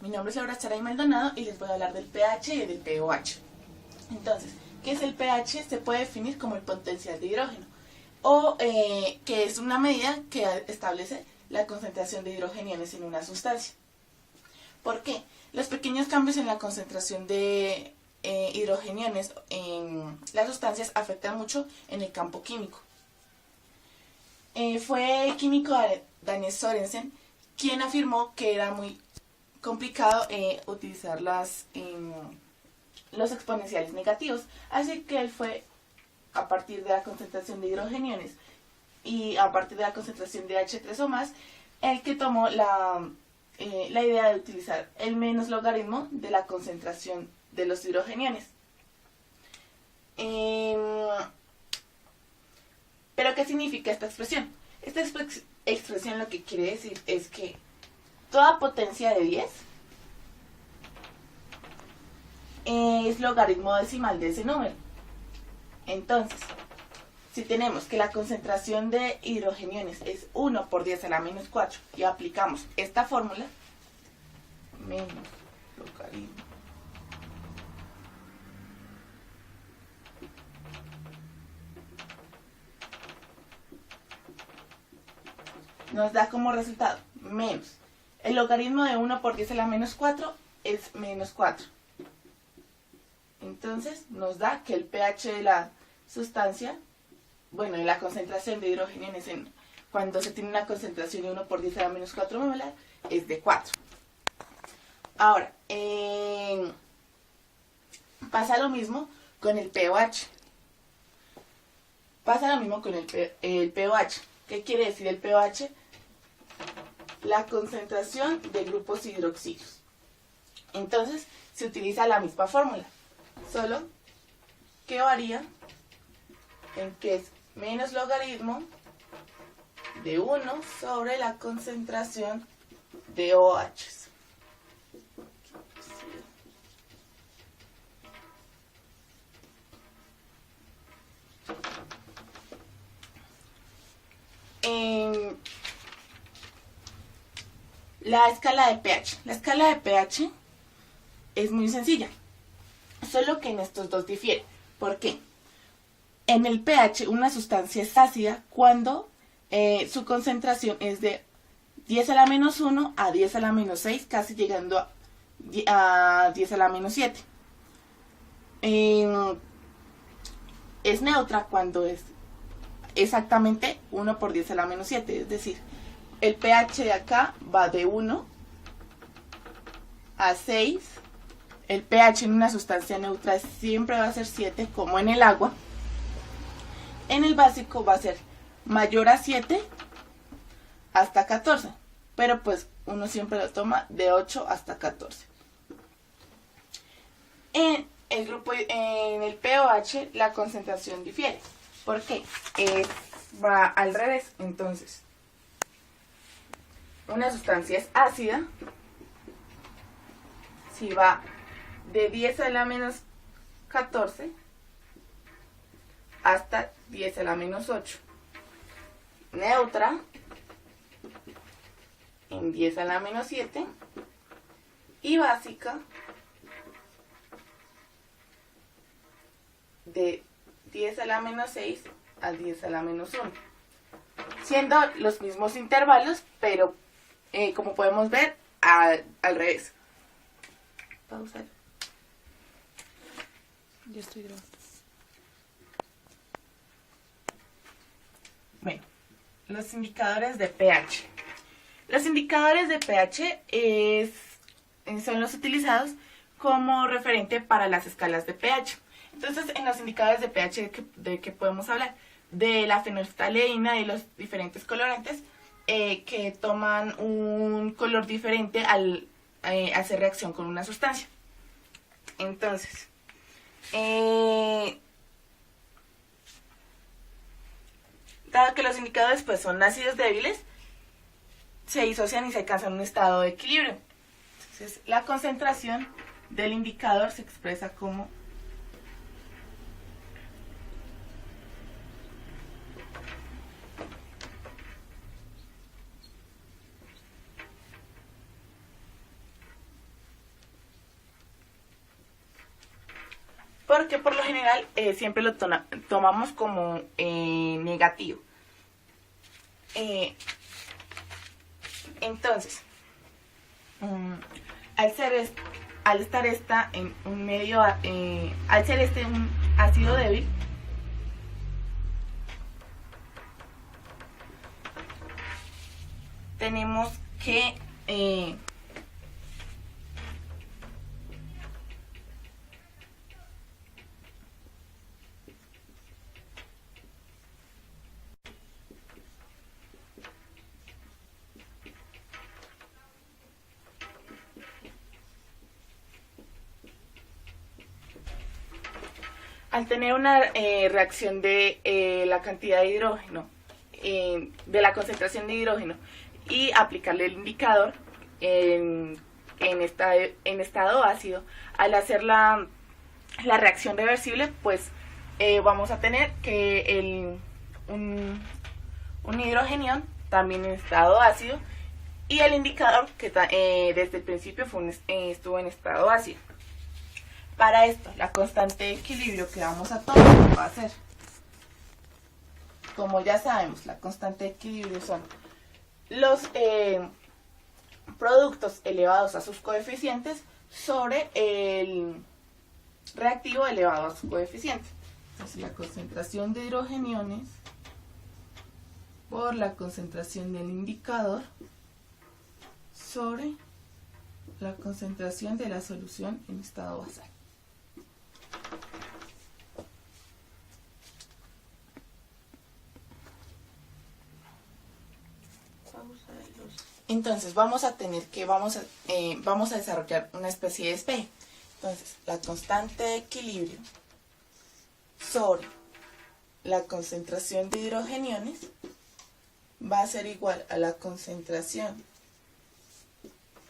Mi nombre es Laura Charay Maldonado y les voy a hablar del pH y del pOH. Entonces, ¿qué es el pH? Se puede definir como el potencial de hidrógeno, o que es una medida que establece la concentración de hidrogeniones en una sustancia. ¿Por qué? Los pequeños cambios en la concentración de hidrogeniones en las sustancias afectan mucho en el campo químico. Fue el químico Daniel Sorensen quien afirmó que era muy complicado utilizar los exponenciales negativos, así que él fue, a partir de la concentración de hidrogeniones y a partir de la concentración de H3 o más, el que tomó la idea de utilizar el menos logaritmo de la concentración de los hidrogeniones. ¿Pero qué significa esta expresión? Esta expresión lo que quiere decir es que toda potencia de 10 es logaritmo decimal de ese número. Entonces, si tenemos que la concentración de hidrogeniones es 1 por 10 a la menos 4 y aplicamos esta fórmula, menos logaritmo nos da como resultado menos. El logaritmo de 1 por 10 a la menos 4 es menos 4. Entonces nos da que el pH de la sustancia, bueno, de la concentración de hidrogeniones cuando se tiene una concentración de 1 por 10 a la menos 4 molar, es de 4. Ahora, pasa lo mismo con el pOH. Pasa lo mismo con el pOH. ¿Qué quiere decir el pOH? La concentración de grupos hidroxílidos. Entonces, se utiliza la misma fórmula, solo que varía en que es menos logaritmo de 1 sobre la concentración de OH. La escala de pH. La escala de pH es muy sencilla, solo que en estos dos difiere. ¿Por qué? En el pH una sustancia es ácida cuando su concentración es de 10 a la menos 1 a 10 a la menos 6, casi llegando a 10 a la menos 7. Es neutra cuando es exactamente 1 por 10 a la menos 7, es decir, el pH de acá va de 1 a 6. El pH en una sustancia neutra siempre va a ser 7, como en el agua. En el básico va a ser mayor a 7 hasta 14, pero pues uno siempre lo toma de 8 hasta 14. En el pOH la concentración difiere. ¿Por qué? Va al revés. Entonces, una sustancia es ácida si va de 10 a la menos 14 hasta 10 a la menos 8. Neutra en 10 a la menos 7. Y básica de 10 a la menos 6 a 10 a la menos 1. Siendo los mismos intervalos, pero como podemos ver, al revés. Pausa. Yo estoy grabando. Bueno, los indicadores de pH. Los indicadores de pH son los utilizados como referente para las escalas de pH. Entonces, en los indicadores de pH, ¿de qué podemos hablar? De la fenolftaleína y los diferentes colorantes que toman un color diferente al hacer reacción con una sustancia. Entonces, dado que los indicadores pues son ácidos débiles, se disocian y se alcanzan un estado de equilibrio. Entonces, la concentración del indicador se expresa como porque por lo general siempre lo tomamos como negativo. Entonces, al estar esta en un medio, al ser este un ácido débil, tenemos que al tener una reacción de la cantidad de hidrógeno, de la concentración de hidrógeno, y aplicarle el indicador en estado ácido, al hacer la reacción reversible, pues vamos a tener que un hidrogenión también en estado ácido, y el indicador que desde el principio estuvo en estado ácido. Para esto, la constante de equilibrio que vamos a tomar va a ser, como ya sabemos, la constante de equilibrio son los productos elevados a sus coeficientes sobre el reactivo elevado a su coeficiente. Entonces, la concentración de hidrogeniones por la concentración del indicador sobre la concentración de la solución en estado basal. Entonces vamos a desarrollar una especie de espejo. Entonces, la constante de equilibrio sobre la concentración de hidrogeniones va a ser igual a la concentración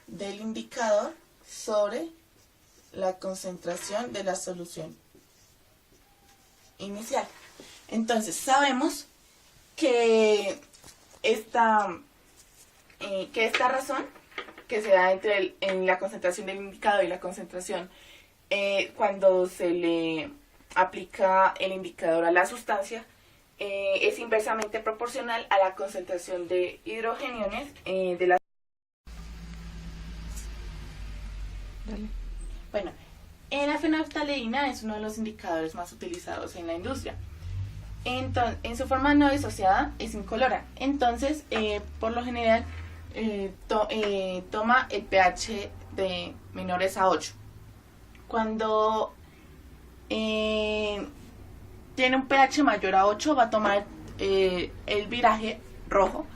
del indicador sobre la concentración de la solución inicial. Entonces, sabemos que esta razón que se da en la concentración del indicador y la concentración cuando se le aplica el indicador a la sustancia es inversamente proporcional a la concentración de hidrogeniones de la. Bueno, la fenolftaleína es uno de los indicadores más utilizados en la industria. Entonces, en su forma no disociada es incolora. Entonces, por lo general, toma el pH de menores a 8. Cuando tiene un pH mayor a 8, va a tomar el viraje rojo.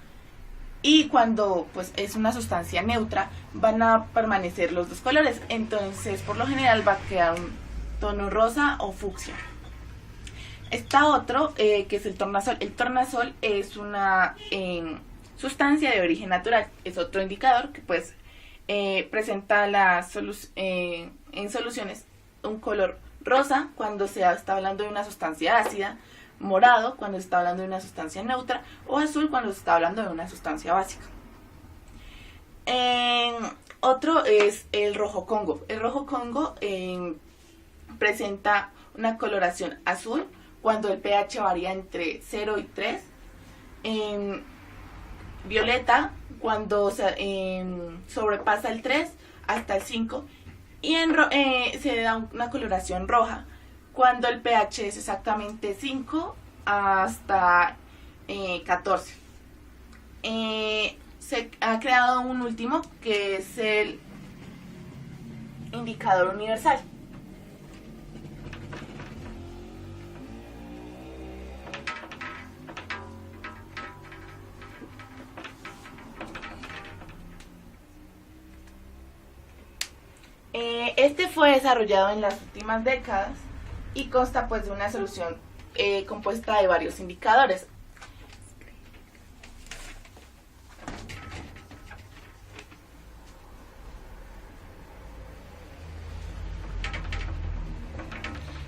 Y cuando pues es una sustancia neutra, van a permanecer los dos colores. Entonces, por lo general, va a quedar un tono rosa o fucsia. Está otro, que es el tornasol. El tornasol es una sustancia de origen natural. Es otro indicador que pues presenta en soluciones un color rosa cuando se está hablando de una sustancia ácida, morado cuando se está hablando de una sustancia neutra, o azul cuando se está hablando de una sustancia básica. Otro es el rojo Congo. El rojo Congo presenta una coloración azul cuando el pH varía entre 0 y 3. Violeta cuando sobrepasa el 3 hasta el 5. Y se da una coloración roja cuando el pH es exactamente 5 hasta 14. Se ha creado un último que es el indicador universal. Este fue desarrollado en las últimas décadas y consta pues de una solución compuesta de varios indicadores.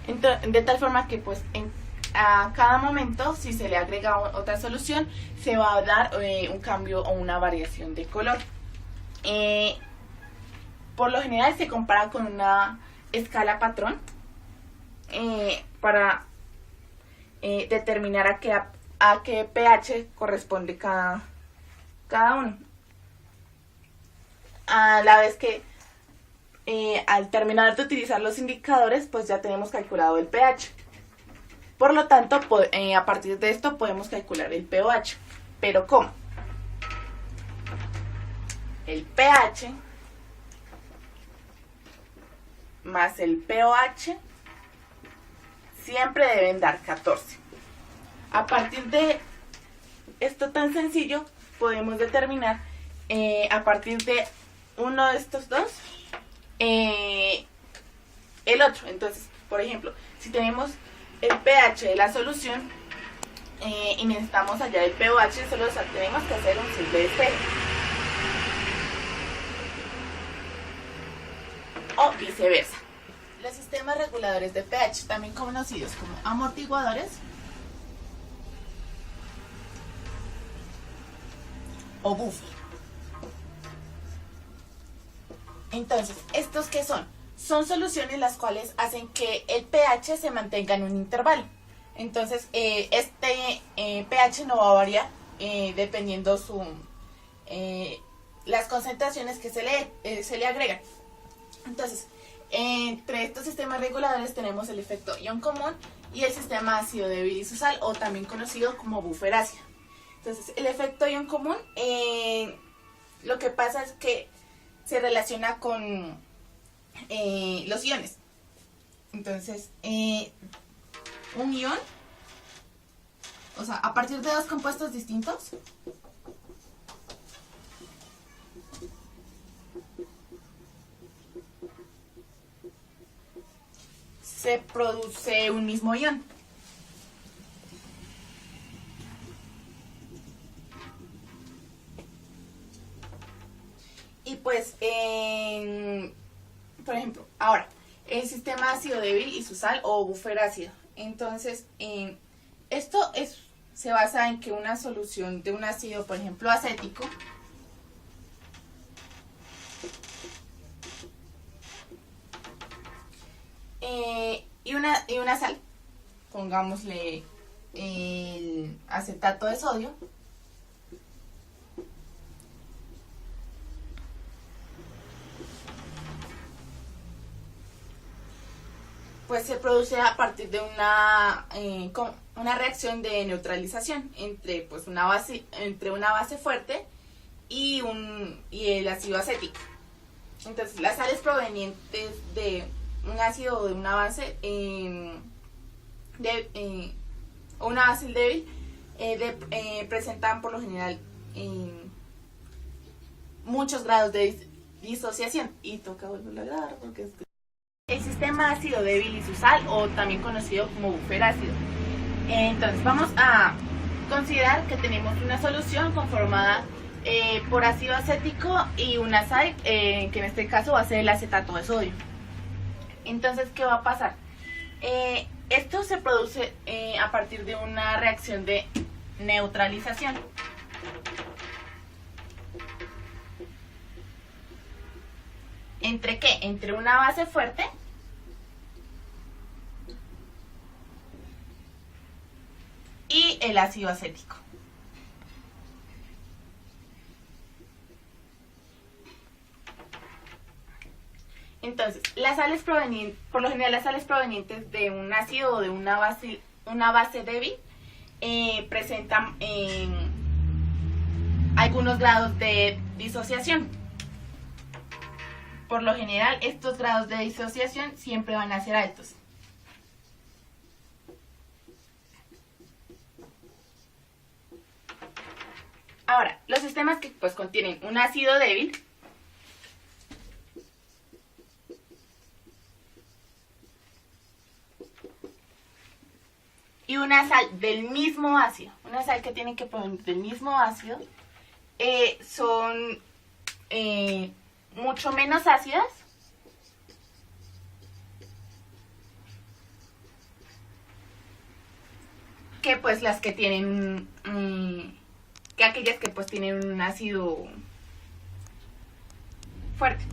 De tal forma que pues a cada momento, si se le agrega otra solución, se va a dar un cambio o una variación de color. Por lo general se compara con una escala patrón, para determinar a qué pH corresponde cada uno. A la vez que al terminar de utilizar los indicadores, pues ya tenemos calculado el pH. Por lo tanto, a partir de esto podemos calcular el pOH. ¿Pero cómo? El pH más el pOH siempre deben dar 14. A partir de esto tan sencillo, podemos determinar a partir de uno de estos dos el otro. Entonces, por ejemplo, si tenemos el pH de la solución y necesitamos hallar el pOH, solo tenemos que hacer un simple despeje. O viceversa. Los sistemas reguladores de pH, también conocidos como amortiguadores o buffer. Entonces, ¿estos qué son? Son soluciones las cuales hacen que el pH se mantenga en un intervalo. Entonces, este pH no va a variar dependiendo las concentraciones que se le agregan. Entonces, entre estos sistemas reguladores tenemos el efecto ion común y el sistema ácido débil isosal, o también conocido como buffer ácido. Entonces, el efecto ion común, lo que pasa es que se relaciona con los iones. Entonces, un ion, o sea, a partir de dos compuestos distintos, se produce un mismo ion. Y pues, por ejemplo, ahora, el sistema ácido débil isosal o buffer ácido. Entonces, esto se basa en que una solución de un ácido, por ejemplo, acético, y una sal, pongámosle el acetato de sodio, pues se produce a partir de una reacción de neutralización entre una base fuerte y el ácido acético. Entonces, las sales provenientes de un ácido o de una base o una base débil presentan por lo general muchos grados de disociación, y toca volverlo a grabar porque el sistema ácido débil isosal, o también conocido como buffer ácido. Entonces, vamos a considerar que tenemos una solución conformada por ácido acético y una sal, que en este caso va a ser el acetato de sodio. Entonces, ¿qué va a pasar? Esto se produce a partir de una reacción de neutralización. ¿Entre qué? Entre una base fuerte y el ácido acético. Entonces, por lo general las sales provenientes de un ácido o de una base débil presentan algunos grados de disociación. Por lo general, estos grados de disociación siempre van a ser altos. Ahora, los sistemas que pues contienen un ácido débil y una sal del mismo ácido, una sal que tiene que provenir del mismo ácido, son mucho menos ácidas que pues las que tienen que aquellas que pues tienen un ácido fuerte.